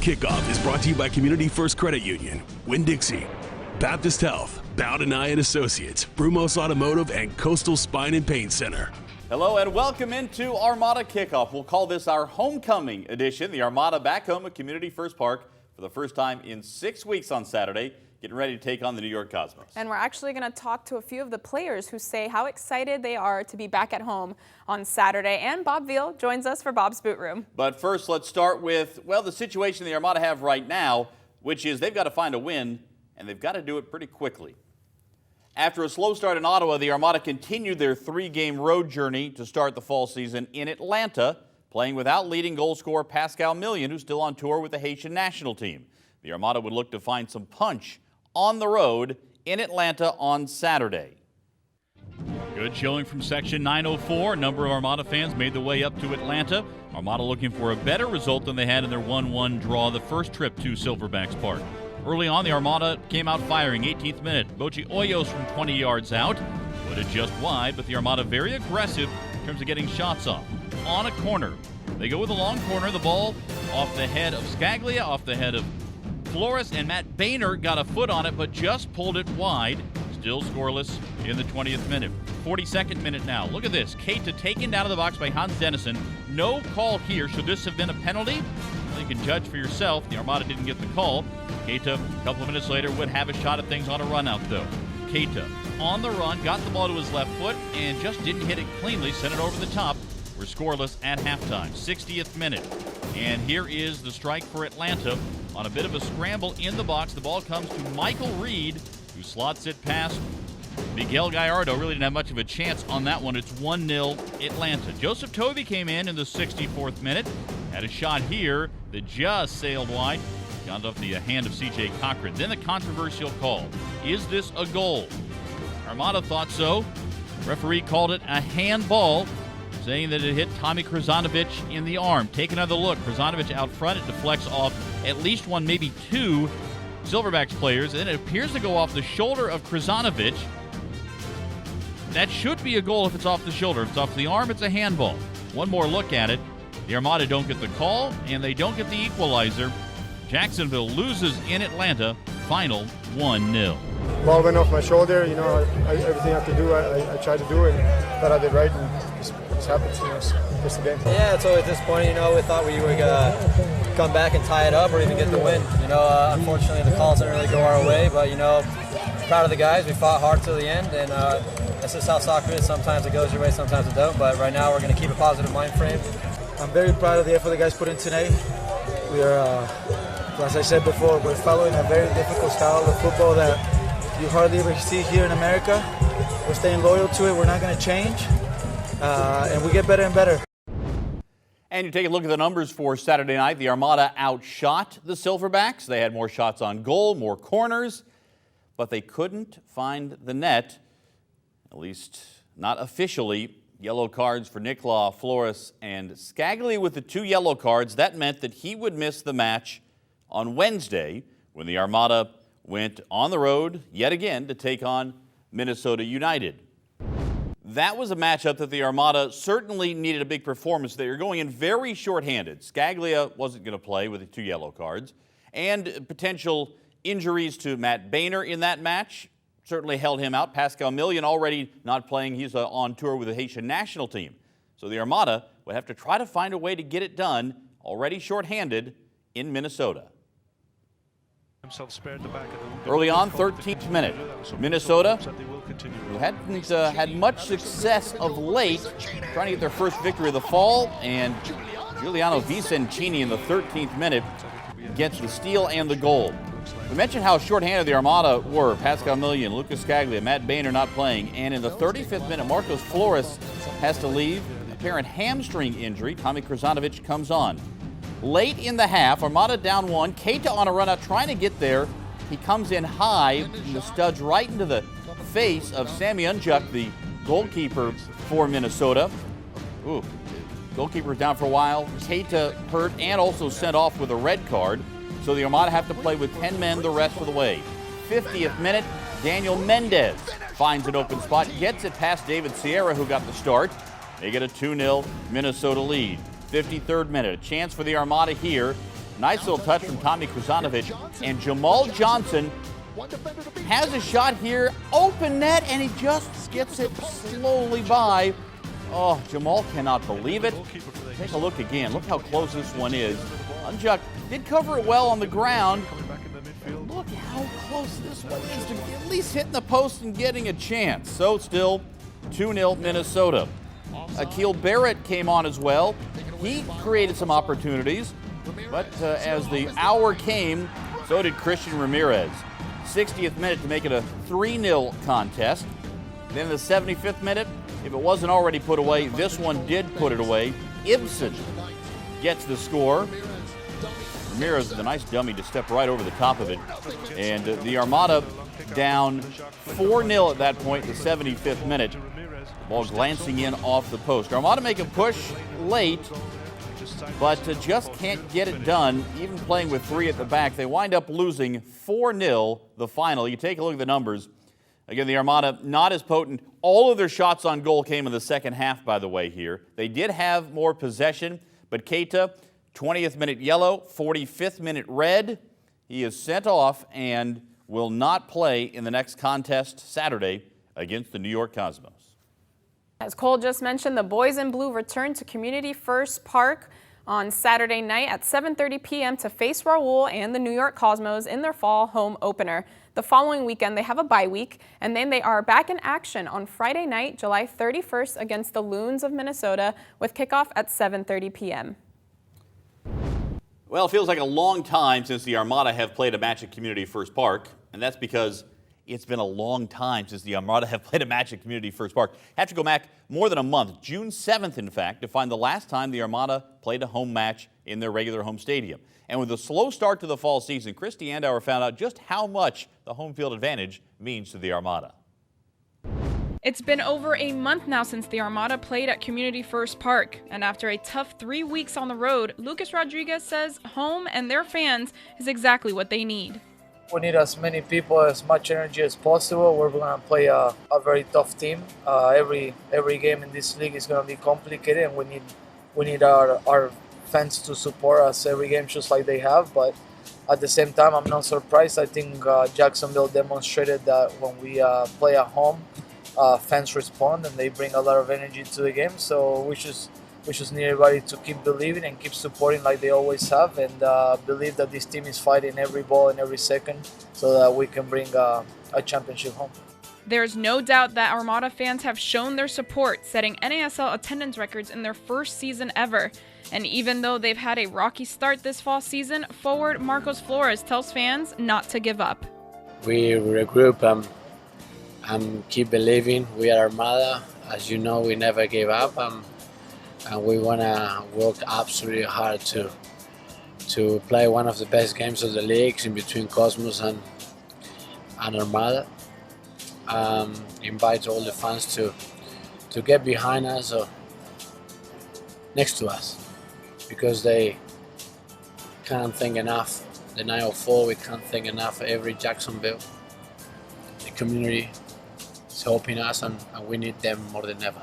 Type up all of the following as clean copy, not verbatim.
Kickoff is brought to you by Community First Credit Union, Winn-Dixie, Baptist Health, Bowden Nye and Associates, Brumos Automotive, and Coastal Spine and Pain Center. Hello and welcome into Armada Kickoff. We'll call this our homecoming edition. The Armada back home at Community First Park for the first time in 6 weeks on Saturday, getting ready to take on the New York Cosmos. And we're actually going to talk to a few of the players who say how excited they are to be back at home on Saturday. And Bob Veal joins us for Bob's Boot Room. But first, let's start with, well, the situation the Armada have right now, which is they've got to find a win, and they've got to do it pretty quickly. After a slow start in Ottawa, the Armada continued their three-game road journey to start the fall season in Atlanta, playing without leading goal scorer Pascal Million, who's still on tour with the Haitian national team. The Armada would look to find some punch on the road in Atlanta on Saturday. Good showing from Section 904. A number of Armada fans made the way up to Atlanta. Armada looking for a better result than they had in their 1-1 draw the first trip to Silverbacks Park. Early on, the Armada came out firing. 18th minute, Bochi Hoyos from 20 yards out. Put it just wide, but the Armada very aggressive in terms of getting shots off. On a corner. They go with a long corner. The ball off the head of Scaglia, off the head of Flores, and Matt Boehner got a foot on it, but just pulled it wide. Still scoreless in the 20th minute. 42nd minute now. Look at this. Keita taken down to the box by Hans Dennison. No call here. Should this have been a penalty? Well, you can judge for yourself. The Armada didn't get the call. Keita, a couple of minutes later, would have a shot at things on a run out, though. Keita on the run, got the ball to his left foot, and just didn't hit it cleanly. Sent it over the top. We're scoreless at halftime. 60th minute. And here is the strike for Atlanta. On a bit of a scramble in the box, the ball comes to Michael Reed, who slots it past Miguel Gallardo. Really didn't have much of a chance on that one. It's 1-0 Atlanta. Joseph Tovey came in the 64th minute. Had a shot here that just sailed wide. Got off the hand of C.J. Cochran. Then the controversial call. Is this a goal? Armada thought so. Referee called it a handball, saying that it hit Tommy Krissty in the arm. Take another look. Krissty out front. It deflects off at least one, maybe two Silverbacks players. And then it appears to go off the shoulder of Krissty. That should be a goal if it's off the shoulder. If it's off the arm, it's a handball. One more look at it. The Armada don't get the call, and they don't get the equalizer. Jacksonville loses in Atlanta. Final 1-0. Ball went off my shoulder. You know, everything I have to do, I tried to do it, and thought I did right, and this happens. You know, it's just a game. Yeah, it's always disappointing. You know, we thought we were gonna come back and tie it up or even get the win. You know, unfortunately the calls didn't really go our way, but you know, proud of the guys. We fought hard till the end, and that's just how soccer is. Sometimes it goes your way, sometimes it don't. But right now we're gonna keep a positive mind frame. I'm very proud of the effort the guys put in today. We are, as I said before, we're following a very difficult style of football that you hardly ever see here in America. We're staying loyal to it. We're not going to change, and we get better and better. And you take a look at the numbers for Saturday night. The Armada outshot the Silverbacks. They had more shots on goal, more corners, but they couldn't find the net, at least not officially. Yellow cards for Nicola, Flores, and Scaglia with the 2 yellow cards. That meant that he would miss the match on Wednesday when the Armada went on the road yet again to take on Minnesota United. That was a matchup that the Armada certainly needed a big performance. They were going in very shorthanded. Scaglia wasn't going to play with the 2 yellow cards, and potential injuries to Matt Boehner in that match certainly held him out. Pascal Million already not playing. He's on tour with the Haitian national team. So the Armada would have to try to find a way to get it done, already shorthanded, in Minnesota. Early on, 13th minute. Minnesota, who hadn't had much success of late, trying to get their first victory of the fall, and Giuliano Vicentini in the 13th minute gets the steal and the goal. We mentioned how shorthanded the Armada were. Pascal Million, Lucas Scaglia, Matt Boehner not playing. And in the 35th minute, Marcos Flores has to leave. Apparent hamstring injury. Tommy Krissty comes on. Late in the half, Armada down 1. Keita on a run out trying to get there. He comes in high, and the studs right into the face of Sammy Unjuk, the goalkeeper for Minnesota. Ooh, goalkeeper's down for a while. Keita hurt and also sent off with a red card. So the Armada have to play with 10 men the rest of the way. 50th minute, Daniel Mendez finds an open spot, gets it past David Sierra, who got the start. They get a 2-0 Minnesota lead. 53rd minute, a chance for the Armada here. Nice little touch from Tommy Krissanovic. And Jamal Johnson has a shot here. Open net, and he just gets it slowly by. Oh, Jamal cannot believe it. Take a look again. Look how close this one is. Unjuk did cover it well on the ground. Look how close this one is to at least hitting the post and getting a chance. So still 2-0 Minnesota. Akil Barrett came on as well. He created some opportunities, but as the hour came, so did Christian Ramirez. 60th minute to make it a 3-0 contest. Then in the 75th minute, if it wasn't already put away, this one did put it away. Ibsen gets the score. Ramirez with a nice dummy to step right over the top of it. And the Armada down 4-0 at that point in the 75th minute. Ball glancing in off the post. Armada make a push late, but just can't get it done. Even playing with 3 at the back, they wind up losing 4-0 the final. You take a look at the numbers. Again, the Armada not as potent. All of their shots on goal came in the second half, by the way, here. They did have more possession, but Keita, 20th minute yellow, 45th minute red. He is sent off and will not play in the next contest Saturday against the New York Cosmos. As Cole just mentioned, the boys in blue return to Community First Park on Saturday night at 7:30 p.m. to face Raul and the New York Cosmos in their fall home opener. The following weekend, they have a bye week, and then they are back in action on Friday night, July 31st, against the Loons of Minnesota, with kickoff at 7:30 p.m. Well, it feels like a long time since the Armada have played a match at Community First Park, and that's because it's been a long time since the Armada have played a match at Community First Park. Have to go back more than a month, June 7th, in fact, to find the last time the Armada played a home match in their regular home stadium. And with a slow start to the fall season, Krissty Andaur found out just how much the home field advantage means to the Armada. It's been over a month now since the Armada played at Community First Park, and after a tough 3 weeks on the road, Lucas Rodriguez says home and their fans is exactly what they need. We need as many people, as much energy as possible. We're going to play a very tough team. Every game in this league is going to be complicated, and we need our fans to support us every game just like they have. But at the same time, I'm not surprised. I think Jacksonville demonstrated that when we play at home, fans respond and they bring a lot of energy to the game. So we just need everybody to keep believing and keep supporting like they always have, and believe that this team is fighting every ball and every second so that we can bring a championship home. There's no doubt that Armada fans have shown their support, setting NASL attendance records in their first season ever. And even though they've had a rocky start this fall season, forward Marcos Flores tells fans not to give up. We regroup and keep believing. We are Armada. As you know, we never gave up. And we want to work absolutely hard to play one of the best games of the leagues in between Cosmos and Armada. Invite all the fans to get behind us or next to us, because they can't thank enough. The 904, we can't thank enough. Every Jacksonville, the community is helping us, and we need them more than ever.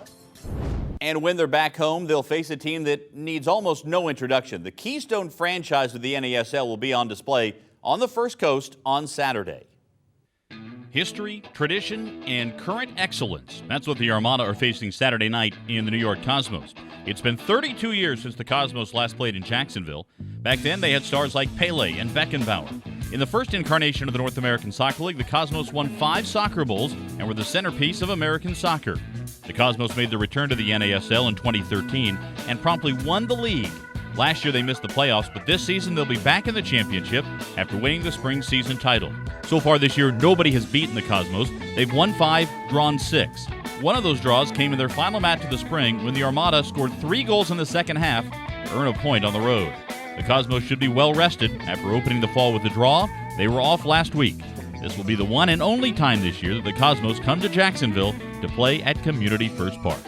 And when they're back home, they'll face a team that needs almost no introduction. The Keystone franchise of the NASL will be on display on the First Coast on Saturday. History, tradition, and current excellence. That's what the Armada are facing Saturday night in the New York Cosmos. It's been 32 years since the Cosmos last played in Jacksonville. Back then, they had stars like Pele and Beckenbauer. In the first incarnation of the North American Soccer League, the Cosmos won 5 soccer bowls and were the centerpiece of American soccer. The Cosmos made their return to the NASL in 2013 and promptly won the league. Last year they missed the playoffs, but this season they'll be back in the championship after winning the spring season title. So far this year, nobody has beaten the Cosmos. They've won 5, drawn 6. One of those draws came in their final match of the spring when the Armada scored 3 goals in the second half to earn a point on the road. The Cosmos should be well rested after opening the fall with a draw. They were off last week. This will be the one and only time this year that the Cosmos come to Jacksonville to play at Community First Park.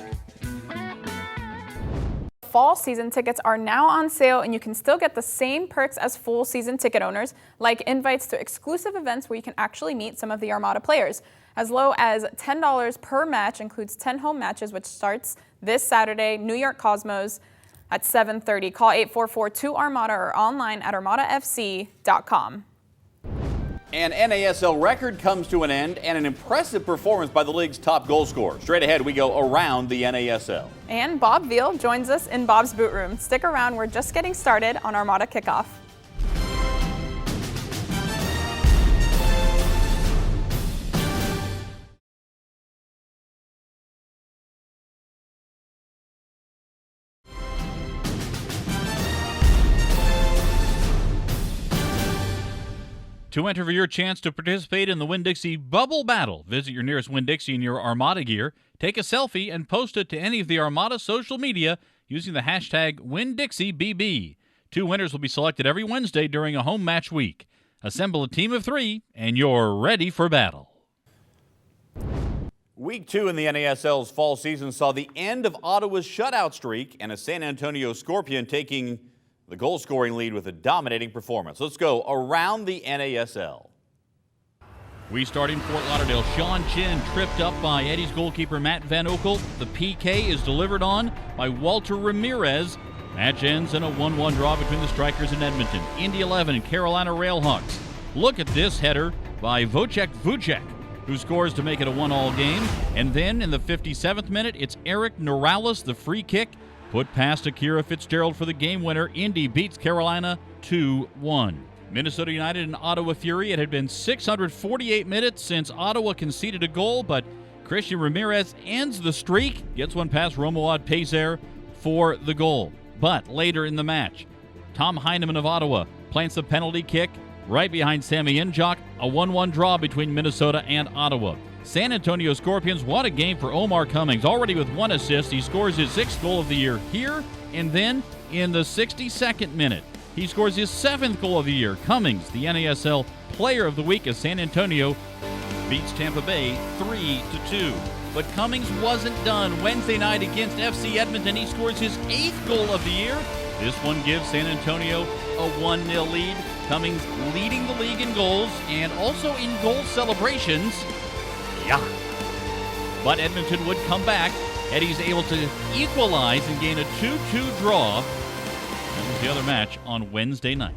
Fall season tickets are now on sale, and you can still get the same perks as full season ticket owners, like invites to exclusive events where you can actually meet some of the Armada players. As low as $10 per match, includes 10 home matches, which starts this Saturday. New York Cosmos at 7:30. Call 844-2-ARMADA or online at armadafc.com. An NASL record comes to an end and an impressive performance by the league's top goal scorer. Straight ahead, we go around the NASL. And Bob Veal joins us in Bob's Boot Room. Stick around, we're just getting started on Armada Kickoff. To enter for your chance to participate in the Winn-Dixie Bubble Battle, visit your nearest Winn-Dixie in your Armada gear, take a selfie, and post it to any of the Armada social media using the hashtag WinnDixieBB. 2 winners will be selected every Wednesday during a home match week. Assemble a team of 3, and you're ready for battle. Week 2 in the NASL's fall season saw the end of Ottawa's shutout streak and a San Antonio Scorpion taking the goal-scoring lead with a dominating performance. Let's go around the NASL. We start in Fort Lauderdale. Sean Chin tripped up by Eddie's goalkeeper Matt Van Oekel. The PK is delivered on by Walter Ramirez. Match ends in a 1-1 draw between the Strikers and Edmonton. Indy 11 and Carolina Railhawks. Look at this header by Wojciech Vucek, who scores to make it a 1-1 game. And then in the 57th minute, it's Eric Norales, the free kick, put past Akira Fitzgerald for the game winner. Indy beats Carolina 2-1. Minnesota United and Ottawa Fury. It had been 648 minutes since Ottawa conceded a goal, but Christian Ramirez ends the streak, gets one past Romuald Pazer for the goal. But later in the match, Tom Heineman of Ottawa plants the penalty kick right behind Sammy Injok. A 1-1 draw between Minnesota and Ottawa. San Antonio Scorpions, what a game for Omar Cummings. Already with 1 assist, he scores his 6th goal of the year here, and then in the 62nd minute, he scores his 7th goal of the year. Cummings, the NASL Player of the Week, as San Antonio beats Tampa Bay 3-2. But Cummings wasn't done. Wednesday night against FC Edmonton, he scores his 8th goal of the year. This one gives San Antonio a 1-0 lead. Cummings leading the league in goals and also in goal celebrations. Yeah. But Edmonton would come back. Eddie's able to equalize and gain a 2-2 draw. That was the other match on Wednesday night.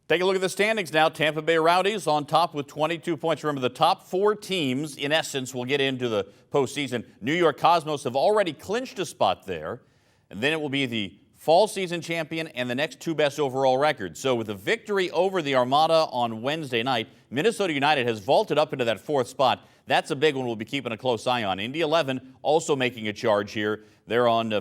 Take a look at the standings now. Tampa Bay Rowdies on top with 22 points. Remember, the top 4 teams, in essence, will get into the postseason. New York Cosmos have already clinched a spot there. And then it will be the fall season champion and the next 2 best overall records. So with a victory over the Armada on Wednesday night, Minnesota United has vaulted up into that 4th spot. That's a big one we'll be keeping a close eye on. Indy 11 also making a charge here. They're on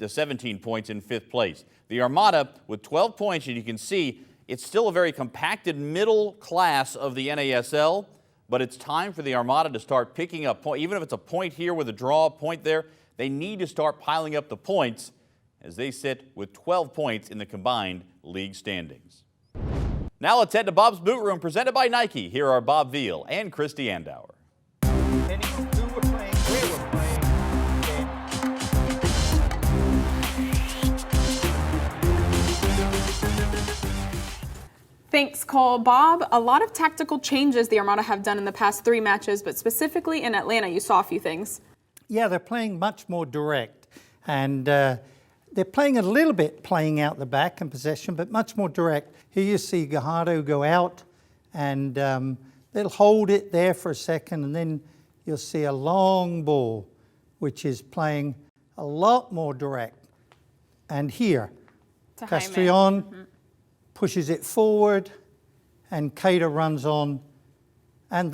17 points in 5th place. The Armada with 12 points, and you can see it's still a very compacted middle class of the NASL, but it's time for the Armada to start picking up points. Even if it's a point here with a draw, a point there, they need to start piling up the points as they sit with 12 points in the combined league standings. Now let's head to Bob's Boot Room, presented by Nike. Here are Bob Veal and Krissty Andaur. Thanks, Cole. Bob, a lot of tactical changes the Armada have done in the past 3 matches, but specifically in Atlanta, you saw a few things. Yeah, they're playing much more direct, and they're playing a little bit playing out the back in possession, but much more direct. Here you see Gajardo go out, and they'll hold it there for a second, and then you'll see a long ball, which is playing a lot more direct. And here, Castellon pushes it forward, and Cater runs on, and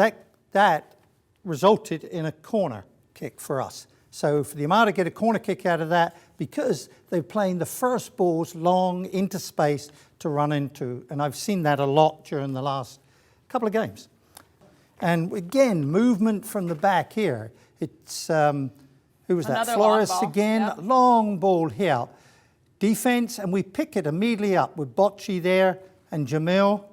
that resulted in a corner kick for us. So for the Armada get a corner kick out of that because they're playing the first balls long into space to run into, and I've seen that a lot during the last couple of games. And again, movement from the back here. It's, who was that? Flores again, yep. Long ball here. Defense, and we pick it immediately up with Bocci there and Jamil.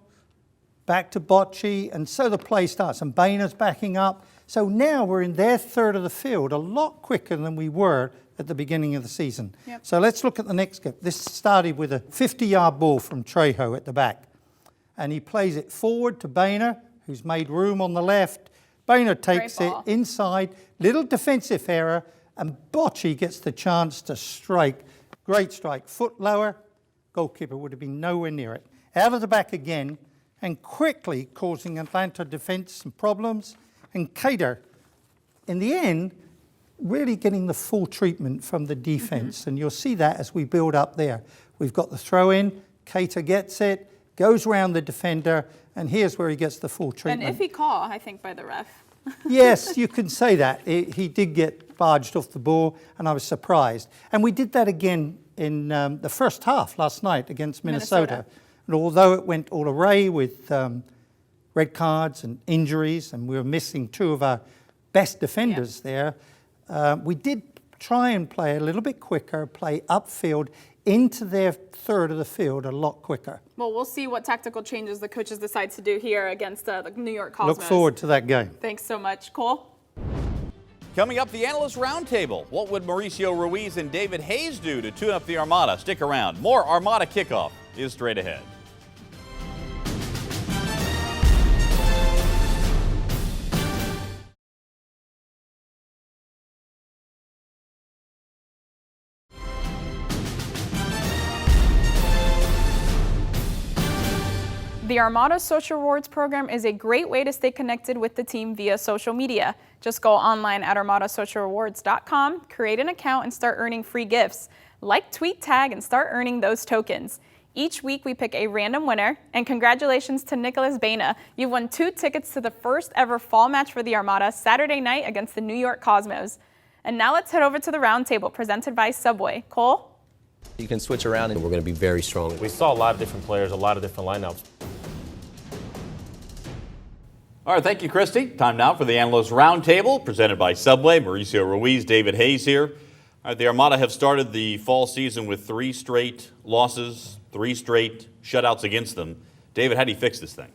Back to Bocci, and so the play starts. And Boehner's backing up. So now we're in their third of the field a lot quicker than we were at the beginning of the season. Yep. So let's look at the next game. This started with a 50-yard ball from Trejo at the back. And he plays it forward to Boehner, who's made room on the left. Boehner takes it inside, little defensive error, and Bocci gets the chance to strike. Great strike. Foot lower, goalkeeper would have been nowhere near it. Out of the back again, and quickly causing Atlanta defense some problems. And Cater, in the end, really getting the full treatment from the defense. And you'll see that as we build up there. We've got the throw in, Cater gets it, goes around the defender, and here's where he gets the full treatment. An iffy call, I think, by the ref. Yes, you can say that. He did get barged off the ball, and I was surprised. And we did that again in the first half last night against Minnesota. And although it went all array with red cards and injuries, and we were missing two of our best defenders there, we did try and play a little bit quicker, play upfield into their third of the field a lot quicker. Well, we'll see what tactical changes the coaches decide to do here against the New York Cosmos. Look forward to that game. Thanks so much. Cole? Coming up, the Analyst Roundtable. What would Mauricio Ruiz and David Hayes do to tune up the Armada? Stick around. More Armada Kickoff is straight ahead. The Armada Social Rewards program is a great way to stay connected with the team via social media. Just go online at armadasocialrewards.com, create an account, and start earning free gifts. Like, tweet, tag, and start earning those tokens. Each week we pick a random winner, and congratulations to Nicholas Baina. You've won 2 tickets to the first ever fall match for the Armada Saturday night against the New York Cosmos. And now let's head over to the Roundtable presented by Subway. Cole? You can switch around and we're going to be very strong. We saw a lot of different players, a lot of different lineups. All right, thank you, Krissty. Time now for the Analyst Roundtable, presented by Subway. Mauricio Ruiz, David Hayes here. All right, the Armada have started the fall season with 3 straight losses, 3 straight shutouts against them. David, how do you fix this thing?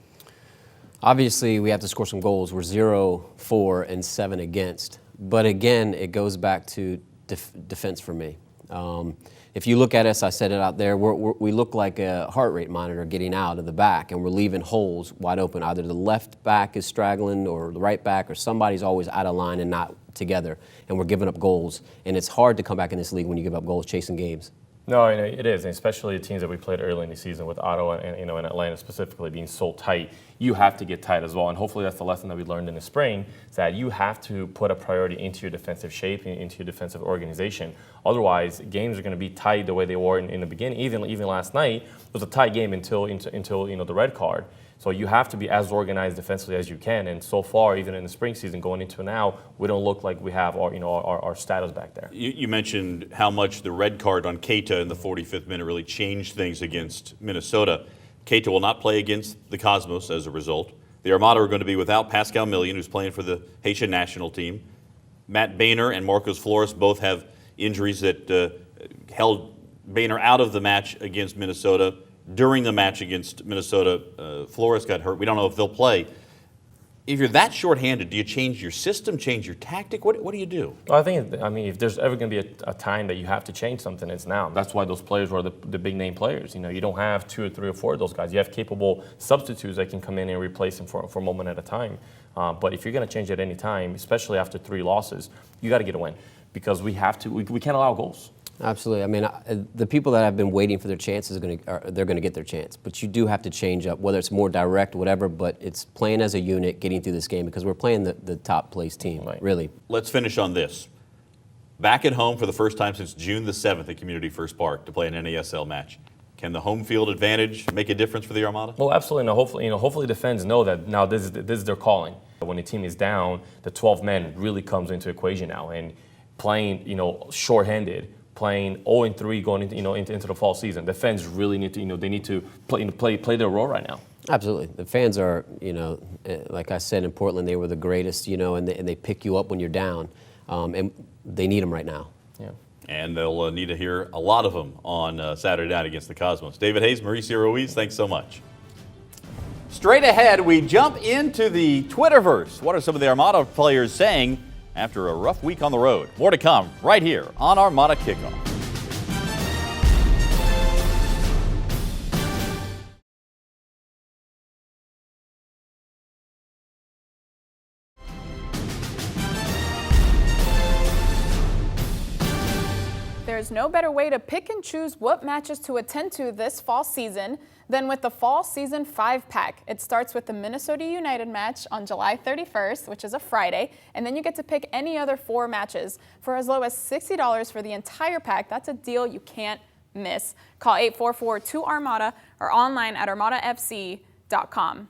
Obviously, we have to score some goals. We're 0-4 and 7 against. But again, it goes back to defense for me. If you look at us, I said it out there, we look like a heart rate monitor getting out of the back, and we're leaving holes wide open. Either the left back is straggling or the right back, or somebody's always out of line and not together, and we're giving up goals. And it's hard to come back in this league when you give up goals chasing games. No, it is, and especially the teams that we played early in the season with Ottawa and in Atlanta specifically being so tight. You have to get tight as well, and hopefully that's the lesson that we learned in the spring, is that you have to put a priority into your defensive shape, into your defensive organization. Otherwise, games are going to be tight the way they were in the beginning. Even last night, it was a tight game until the red card. So you have to be as organized defensively as you can. And so far, even in the spring season going into now, we don't look like we have our status back there. You mentioned how much the red card on Keita in the 45th minute really changed things against Minnesota. Keita will not play against the Cosmos as a result. The Armada are going to be without Pascal Million, who's playing for the Haitian national team. Matt Boehner and Marcos Flores both have injuries that held Boehner out of the match against Minnesota. During the match against Minnesota, Flores got hurt. We don't know if they'll play. If you're that shorthanded, do you change your system, change your tactic? What do you do? Well, if there's ever going to be a time that you have to change something, it's now. That's why those players were the big name players. You don't have 2 or 3 or 4 of those guys. You have capable substitutes that can come in and replace them for a moment at a time. But if you're going to change at any time, especially after 3 losses, you got to get a win because we can't allow goals. Absolutely. I mean, the people that have been waiting for their chances they're going to get their chance. But you do have to change up, whether it's more direct, whatever. But it's playing as a unit, getting through this game because we're playing the top place team. Right. Really. Let's finish on this. Back at home for the first time since June the 7th at Community First Park to play an NASL match. Can the home field advantage make a difference for the Armada? Well, absolutely. No, hopefully the fans know that now this is their calling. When the team is down, the 12 men really comes into equation now, and playing shorthanded. Playing 0-3 going into the fall season, the fans really need to they need to play their role right now. Absolutely, the fans are like I said in Portland, they were the greatest and they pick you up when you're down, and they need them right now. Yeah, and they'll need to hear a lot of them on Saturday night against the Cosmos. David Hayes, Mauricio Ruiz, thanks so much. Straight ahead, we jump into the Twitterverse. What are some of the Armada players saying after a rough week on the road? More to come right here on Armada Kickoff. There's no better way to pick and choose what matches to attend to this fall season than with the Fall Season 5-pack. It starts with the Minnesota United match on July 31st, which is a Friday, and then you get to pick any other 4 matches for as low as $60 for the entire pack. That's a deal you can't miss. Call 844-2-ARMADA or online at armadafc.com.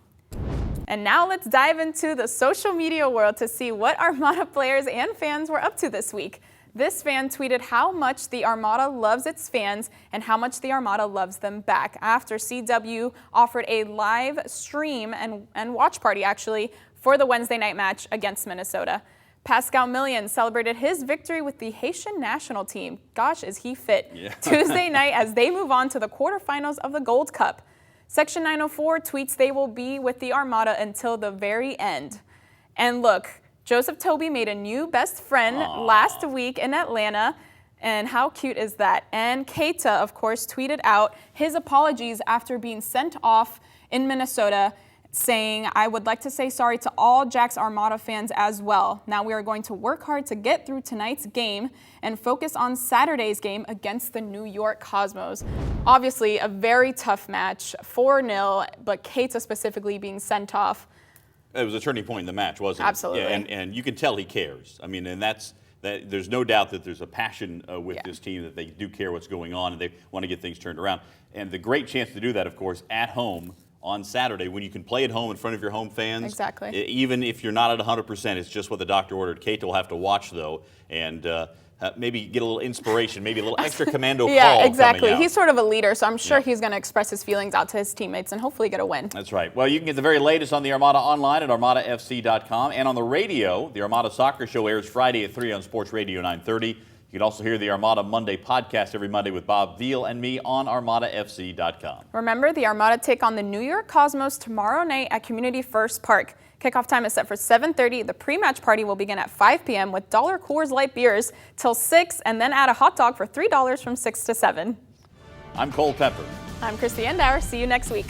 And now let's dive into the social media world to see what Armada players and fans were up to this week. This fan tweeted how much the Armada loves its fans and how much the Armada loves them back after CW offered a live stream and watch party, actually, for the Wednesday night match against Minnesota. Pascal Million celebrated his victory with the Haitian national team. Gosh, is he fit. Yeah. Tuesday night as they move on to the quarterfinals of the Gold Cup. Section 904 tweets they will be with the Armada until the very end. And look, Joseph Toby made a new best friend last week in Atlanta. And how cute is that? And Keita, of course, tweeted out his apologies after being sent off in Minnesota, saying, "I would like to say sorry to all Jack's Armada fans as well. Now we are going to work hard to get through tonight's game and focus on Saturday's game against the New York Cosmos." Obviously, a very tough match, 4-0, but Keita specifically being sent off. It was a turning point in the match, wasn't it? Absolutely. Yeah, and you can tell he cares. I mean, and there's no doubt that there's a passion with this team, that they do care what's going on and they want to get things turned around. And the great chance to do that, of course, at home on Saturday when you can play at home in front of your home fans. Exactly. Even if you're not at 100%, it's just what the doctor ordered. Keita will have to watch, though, and maybe get a little inspiration, maybe a little extra commando call. Yeah, exactly. Coming out. He's sort of a leader, so I'm sure he's going to express his feelings out to his teammates and hopefully get a win. That's right. Well, you can get the very latest on the Armada online at armadafc.com, and on the radio, the Armada Soccer Show airs Friday at 3 on Sports Radio 930. You can also hear the Armada Monday podcast every Monday with Bob Veal and me on armadafc.com. Remember, the Armada take on the New York Cosmos tomorrow night at Community First Park. Kickoff time is set for 7:30. The pre-match party will begin at 5 p.m. with $1 Coors Light beers till 6, and then add a hot dog for $3 from 6 to 7. I'm Cole Pepper. I'm Krissty Andaur. See you next week.